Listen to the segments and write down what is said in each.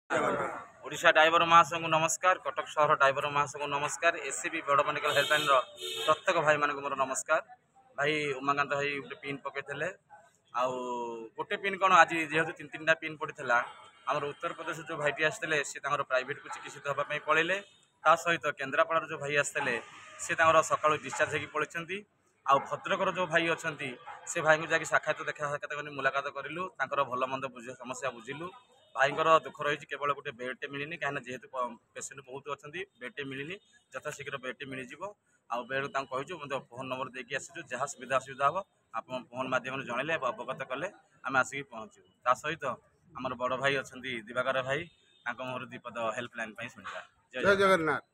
Odisha driver महाशय को नमस्कार। कटक सहर ड्राइवर महाशय को नमस्कार। एससीबी बड़ मेडिकल हेल्पलाइन प्रत्येक भाई मान मोर नमस्कार। भाई उमाकांत भाई गोटे पिन पकईले आउ गोटे पिन कौन आज जेहेतु तीन तीन पिन पड़ा आम उत्तर प्रदेश जो भाईटी आसते सी प्राइवेट को चिकित्सित होगापी पलैले सहित केन्द्रापड़ार जो भाई आसते सी सका डिस्चार्ज होगी पड़ते आउ भद्रकर जो भाई अच्छा से भाई को जाकि साक्षात देखा साक्षात मुलाकात करूँ भल मंद बुझ समस्या बुझिलु भाईंकर दुख रही केवल गोटे बेडटे मिलनी कहीं जेहेतु पेसेंट बहुत अच्छा बेडटे मिलनी यथाशीघ्र बेडटे मिल जाव आ बेड कहूँ मतलब फोन नंबर देकी आसू जहाँ सुविधा असुविधा हम आप फोन मध्यम जनइले अवगत कले आम आसिक पहुँचू ता सहित आमर बड़ भाई अच्छा दिवाकर भाई मोर दीपद हेल्पलाइन शुणा। जय जगन्नाथ।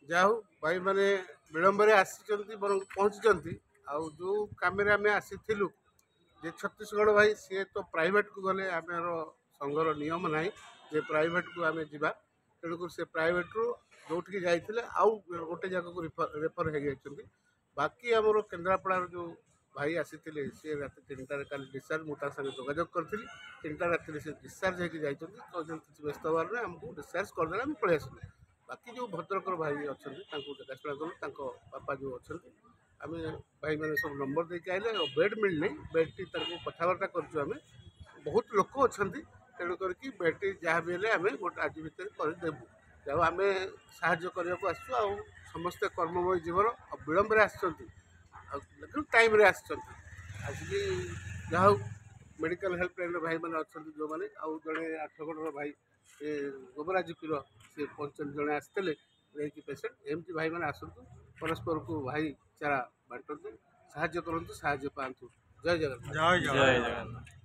जाऊ भाई मैंने विलंबर आसी पहुँची आउ जो कम आसीलु जे छत्तीसगढ़ भाई सी तो प्राइवेट को गले आम संघर नियम ना जे प्राइवेट को आम जा तेणुक से प्राइवेट रू जो जाते आउ गोटे जगह को रेफर हो गई बाकी आमर केन्द्रापड़ार जो भाई आसी सी रात 3टार कल डिस्चार्ज मुझे संगे जोगाजोग करी 3टा राति से डिस्चार्ज होती किसी व्यस्त हबार ना आमको डिस्चार्ज करदे आम पलि आसलु। बाकी जो भद्रकर भाई अच्छा देखाशुना कलु बापा जो अच्छा आम भाई मैंने सब नंबर देके आइले बेड मिलनी बेडटी कथबार्ता करें बहुत लोक अच्छा तेणुक बेडटी जहाँ भी आम गोटे आज भितर करदेबू जब आम साहय करने आसू समस्ते कर्ममय जीवन विलंबर आसो टाइम आसिकी जहाँ मेडिकल हेल्पलाइन भाई मैंने अच्छा जो मैंने आउ जड़े आठगढ़ भाई गोबराजुपीर से 55 जन आसते रही पेसेंट एमती भाई मैंने आसतु परस्पर को भाई चारा बांटतु साहय करूँ साहय पातु। जय जगन्नाथ। जय जगन्नाथ।